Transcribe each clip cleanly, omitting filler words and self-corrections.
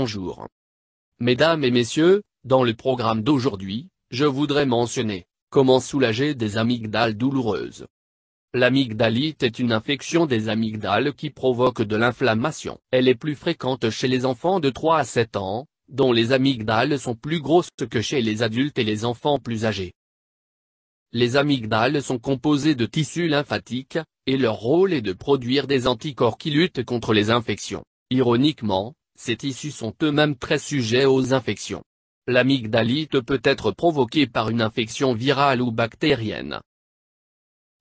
bonjour. Mesdames et messieurs, dans le programme d'aujourd'hui, je voudrais mentionner comment soulager des amygdales douloureuses. L'amygdalite est une infection des amygdales qui provoque de l'inflammation. Elle est plus fréquente chez les enfants de 3 à 7 ans, dont les amygdales sont plus grosses que chez les adultes et les enfants plus âgés. Les amygdales sont composées de tissus lymphatiques, et leur rôle est de produire des anticorps qui luttent contre les infections. Ironiquement, ces tissus sont eux-mêmes très sujets aux infections. L'amygdalite peut être provoquée par une infection virale ou bactérienne.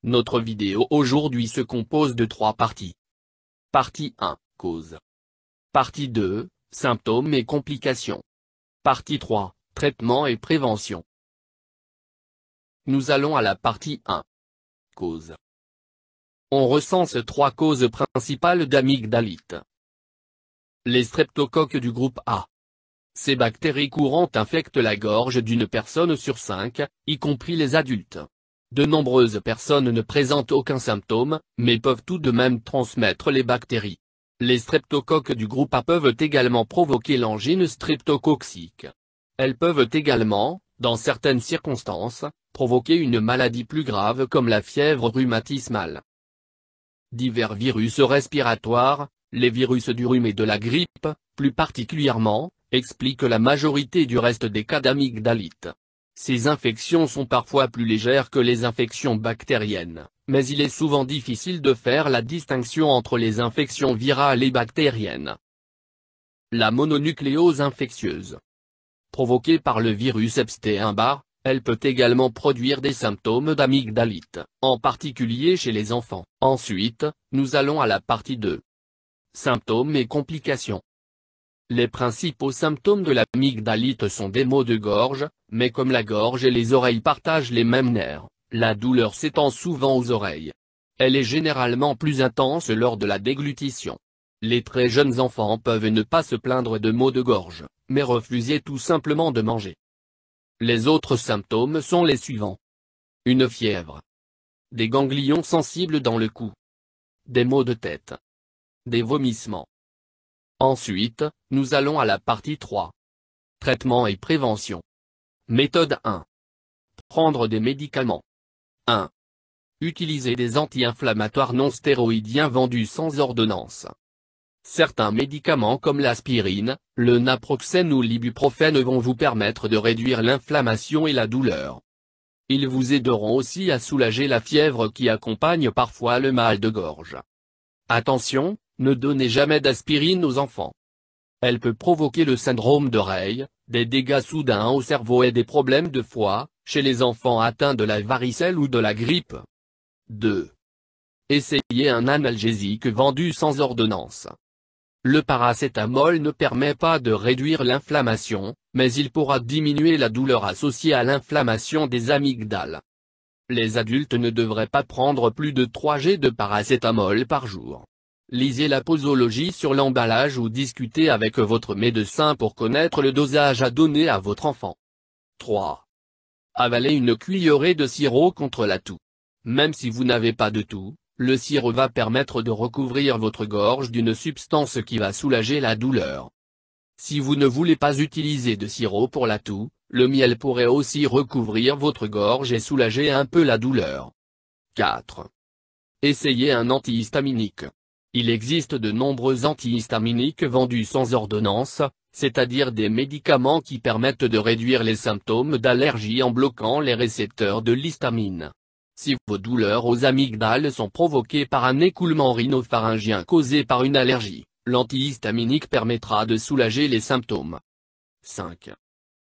Notre vidéo aujourd'hui se compose de 3 parties. Partie 1, cause. Partie 2, symptômes et complications. Partie 3, traitement et prévention. Nous allons à la partie 1. Cause. On recense 3 causes principales d'amygdalite. Les streptocoques du groupe A. Ces bactéries courantes infectent la gorge d'une personne sur 5, y compris les adultes. De nombreuses personnes ne présentent aucun symptôme, mais peuvent tout de même transmettre les bactéries. Les streptocoques du groupe A peuvent également provoquer l'angine streptococcique. Elles peuvent également, dans certaines circonstances, provoquer une maladie plus grave comme la fièvre rhumatismale. Divers virus respiratoires, les virus du rhume et de la grippe, plus particulièrement, expliquent la majorité du reste des cas d'amygdalite. Ces infections sont parfois plus légères que les infections bactériennes, mais il est souvent difficile de faire la distinction entre les infections virales et bactériennes. La mononucléose infectieuse. Provoquée par le virus Epstein-Barr, elle peut également produire des symptômes d'amygdalite, en particulier chez les enfants. Ensuite, nous allons à la partie 2. Symptômes et complications. Les principaux symptômes de l'amygdalite sont des maux de gorge, mais comme la gorge et les oreilles partagent les mêmes nerfs, la douleur s'étend souvent aux oreilles. Elle est généralement plus intense lors de la déglutition. Les très jeunes enfants peuvent ne pas se plaindre de maux de gorge, mais refuser tout simplement de manger. Les autres symptômes sont les suivants. Une fièvre. Des ganglions sensibles dans le cou. Des maux de tête. Des vomissements. Ensuite, nous allons à la partie 3. Traitement et prévention. Méthode 1. Prendre des médicaments. 1. Utiliser des anti-inflammatoires non stéroïdiens vendus sans ordonnance. Certains médicaments comme l'aspirine, le naproxène ou l'ibuprofène vont vous permettre de réduire l'inflammation et la douleur. Ils vous aideront aussi à soulager la fièvre qui accompagne parfois le mal de gorge. Attention, ne donnez jamais d'aspirine aux enfants. Elle peut provoquer le syndrome de Reye, des dégâts soudains au cerveau et des problèmes de foie, chez les enfants atteints de la varicelle ou de la grippe. 2. Essayez un analgésique vendu sans ordonnance. Le paracétamol ne permet pas de réduire l'inflammation, mais il pourra diminuer la douleur associée à l'inflammation des amygdales. Les adultes ne devraient pas prendre plus de 3 g de paracétamol par jour. Lisez la posologie sur l'emballage ou discutez avec votre médecin pour connaître le dosage à donner à votre enfant. 3. Avalez une cuillerée de sirop contre la toux. Même si vous n'avez pas de toux, le sirop va permettre de recouvrir votre gorge d'une substance qui va soulager la douleur. Si vous ne voulez pas utiliser de sirop pour la toux, le miel pourrait aussi recouvrir votre gorge et soulager un peu la douleur. 4. Essayez un antihistaminique. Il existe de nombreux antihistaminiques vendus sans ordonnance, c'est-à-dire des médicaments qui permettent de réduire les symptômes d'allergie en bloquant les récepteurs de l'histamine. Si vos douleurs aux amygdales sont provoquées par un écoulement rhinopharyngien causé par une allergie, l'antihistaminique permettra de soulager les symptômes. 5.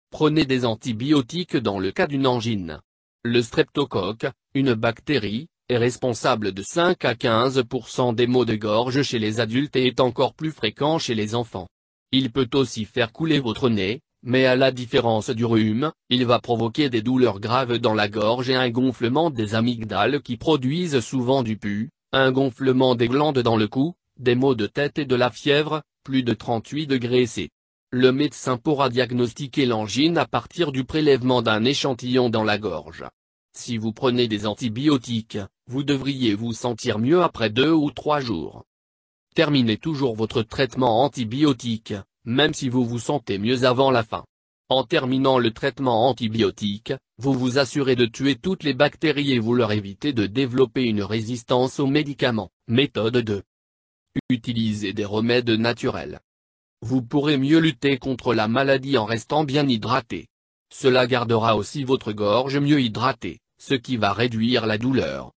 Prenez des antibiotiques dans le cas d'une angine. Le streptocoque, une bactérie, est responsable de 5 à 15% des maux de gorge chez les adultes et est encore plus fréquent chez les enfants. Il peut aussi faire couler votre nez, mais à la différence du rhume, il va provoquer des douleurs graves dans la gorge et un gonflement des amygdales qui produisent souvent du pus, un gonflement des glandes dans le cou, des maux de tête et de la fièvre, plus de 38 degrés C. Le médecin pourra diagnostiquer l'angine à partir du prélèvement d'un échantillon dans la gorge. Si vous prenez des antibiotiques, vous devriez vous sentir mieux après 2 ou 3 jours. Terminez toujours votre traitement antibiotique, même si vous vous sentez mieux avant la fin. En terminant le traitement antibiotique, vous vous assurez de tuer toutes les bactéries et vous leur évitez de développer une résistance aux médicaments. Méthode 2. Utilisez des remèdes naturels. Vous pourrez mieux lutter contre la maladie en restant bien hydraté. Cela gardera aussi votre gorge mieux hydratée, ce qui va réduire la douleur.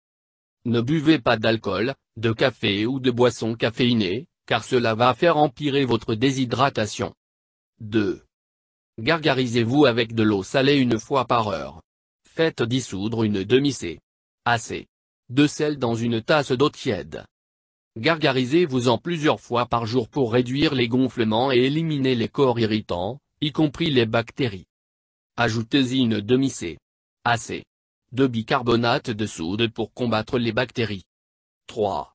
Ne buvez pas d'alcool, de café ou de boissons caféinées, car cela va faire empirer votre déshydratation. 2. Gargarisez-vous avec de l'eau salée une fois par heure. Faites dissoudre une demi-c. AC. De sel dans une tasse d'eau tiède. Gargarisez-vous-en plusieurs fois par jour pour réduire les gonflements et éliminer les corps irritants, y compris les bactéries. Ajoutez-y une demi-c. AC. De bicarbonate de soude pour combattre les bactéries. 3.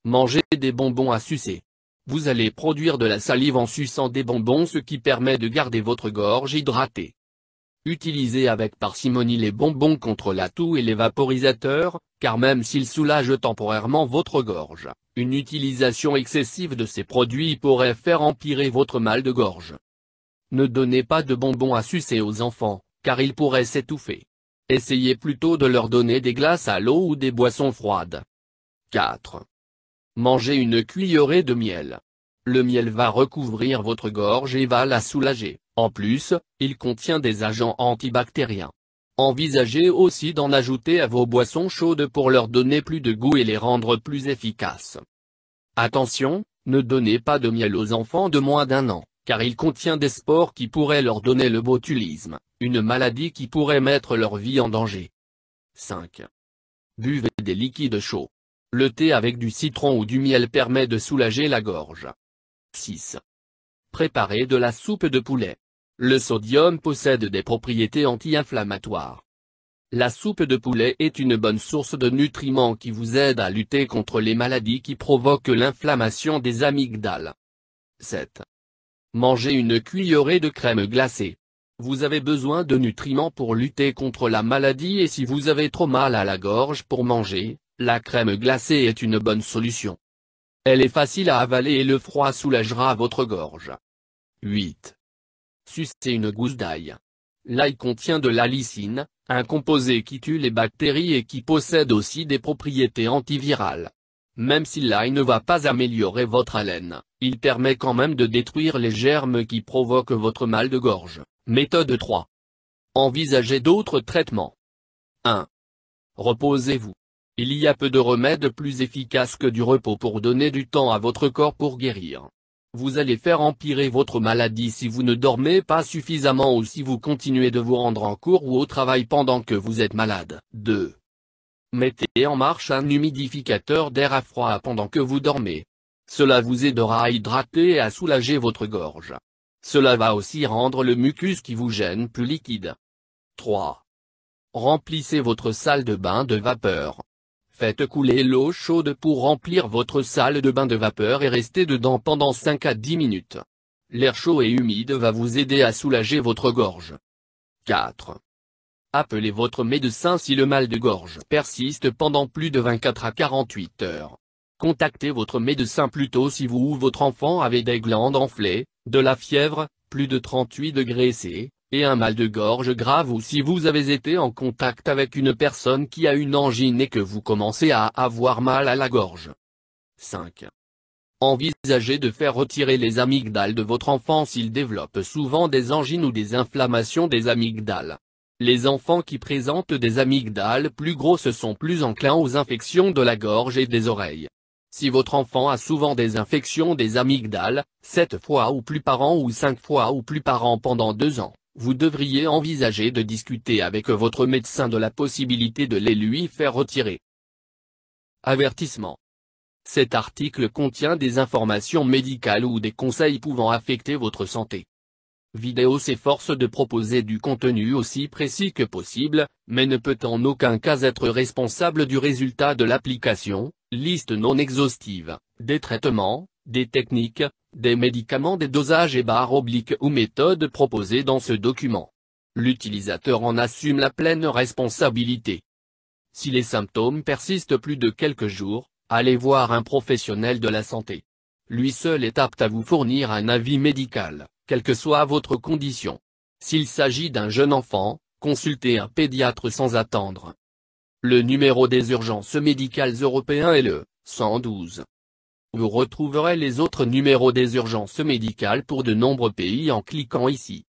Mangez des bonbons à sucer. Vous allez produire de la salive en suçant des bonbons, ce qui permet de garder votre gorge hydratée. Utilisez avec parcimonie les bonbons contre la toux et les vaporisateurs, car même s'ils soulagent temporairement votre gorge, une utilisation excessive de ces produits pourrait faire empirer votre mal de gorge. Ne donnez pas de bonbons à sucer aux enfants, car ils pourraient s'étouffer. Essayez plutôt de leur donner des glaces à l'eau ou des boissons froides. 4. Mangez une cuillerée de miel. Le miel va recouvrir votre gorge et va la soulager. En plus, il contient des agents antibactériens. Envisagez aussi d'en ajouter à vos boissons chaudes pour leur donner plus de goût et les rendre plus efficaces. Attention, ne donnez pas de miel aux enfants de moins d'1 an, car il contient des spores qui pourraient leur donner le botulisme, une maladie qui pourrait mettre leur vie en danger. 5. Buvez des liquides chauds. Le thé avec du citron ou du miel permet de soulager la gorge. 6. Préparez de la soupe de poulet. Le sodium possède des propriétés anti-inflammatoires. La soupe de poulet est une bonne source de nutriments qui vous aide à lutter contre les maladies qui provoquent l'inflammation des amygdales. 7. Mangez une cuillerée de crème glacée. Vous avez besoin de nutriments pour lutter contre la maladie et si vous avez trop mal à la gorge pour manger, la crème glacée est une bonne solution. Elle est facile à avaler et le froid soulagera votre gorge. 8. Sucez une gousse d'ail. L'ail contient de l'allicine, un composé qui tue les bactéries et qui possède aussi des propriétés antivirales. Même si l'ail ne va pas améliorer votre haleine, il permet quand même de détruire les germes qui provoquent votre mal de gorge. Méthode 3. Envisagez d'autres traitements. 1. Reposez-vous. Il y a peu de remèdes plus efficaces que du repos pour donner du temps à votre corps pour guérir. Vous allez faire empirer votre maladie si vous ne dormez pas suffisamment ou si vous continuez de vous rendre en cours ou au travail pendant que vous êtes malade. 2. Mettez en marche un humidificateur d'air à froid pendant que vous dormez. Cela vous aidera à hydrater et à soulager votre gorge. Cela va aussi rendre le mucus qui vous gêne plus liquide. 3. Remplissez votre salle de bain de vapeur. Faites couler l'eau chaude pour remplir votre salle de bain de vapeur et restez dedans pendant 5 à 10 minutes. L'air chaud et humide va vous aider à soulager votre gorge. 4. Appelez votre médecin si le mal de gorge persiste pendant plus de 24 à 48 heures. Contactez votre médecin plus tôt si vous ou votre enfant avez des glandes enflées, de la fièvre, plus de 38 degrés C, et un mal de gorge grave ou si vous avez été en contact avec une personne qui a une angine et que vous commencez à avoir mal à la gorge. 5. Envisagez de faire retirer les amygdales de votre enfant s'il développe souvent des angines ou des inflammations des amygdales. Les enfants qui présentent des amygdales plus grosses sont plus enclins aux infections de la gorge et des oreilles. Si votre enfant a souvent des infections des amygdales, 7 fois ou plus par an ou 5 fois ou plus par an pendant 2 ans, vous devriez envisager de discuter avec votre médecin de la possibilité de les lui faire retirer. Avertissement. Cet article contient des informations médicales ou des conseils pouvant affecter votre santé. Vidéo s'efforce de proposer du contenu aussi précis que possible, mais ne peut en aucun cas être responsable du résultat de l'application, liste non exhaustive, des traitements, des techniques, des médicaments, des dosages et barres obliques ou méthodes proposées dans ce document. L'utilisateur en assume la pleine responsabilité. Si les symptômes persistent plus de quelques jours, allez voir un professionnel de la santé. Lui seul est apte à vous fournir un avis médical, quelle que soit votre condition. S'il s'agit d'un jeune enfant, consultez un pédiatre sans attendre. Le numéro des urgences médicales européens est le 112. Vous retrouverez les autres numéros des urgences médicales pour de nombreux pays en cliquant ici.